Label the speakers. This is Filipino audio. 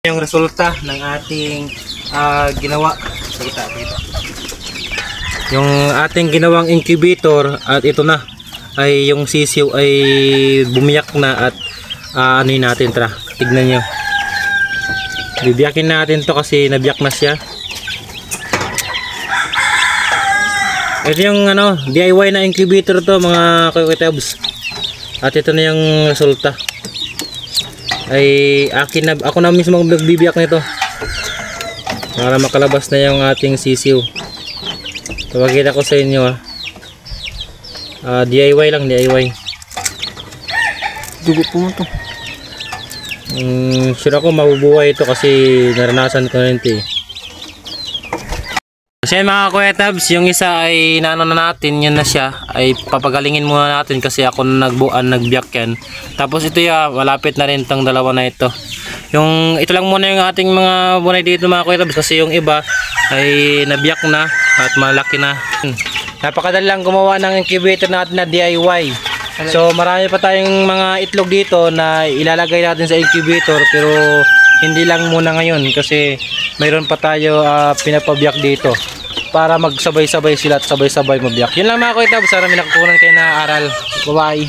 Speaker 1: Yung resulta ng ating ginawa. Kita. Yung ating ginawang incubator at ito na ay yung sisiw ay bumiyak na at anuin natin, tignan nyo. Bibiyakin natin to kasi nabiyak na siya. Ito yung DIY na incubator to mga kukitabs. At ito na yung resulta. Ay ako na mismo magbibiyak nito para makalabas na yung ating sisiw. Pagkita ko sa inyo DIY lang, DIY.
Speaker 2: Dugo po mo to.
Speaker 1: Sure ako mabubuhay ito kasi naranasan ko rin ito. Kasi mga kuyatabs, yung isa ay naano na natin, yan na siya, ay papagalingin muna natin kasi ako na nagbiyak yan. Tapos ito malapit na rin tong dalawa na ito. Ito lang muna yung ating mga bunay dito mga kuyatabs kasi yung iba ay nabiyak na at malaki na. Napakadali lang gumawa ng incubator natin na DIY. So marami pa tayong mga itlog dito na ilalagay natin sa incubator pero hindi lang muna ngayon kasi mayroon pa tayo pinapabiyak dito para magsabay-sabay sila at sabay-sabay mabiyak. Yun lang mga kuya, sana may nakukunan kayo na aral. Bye-bye.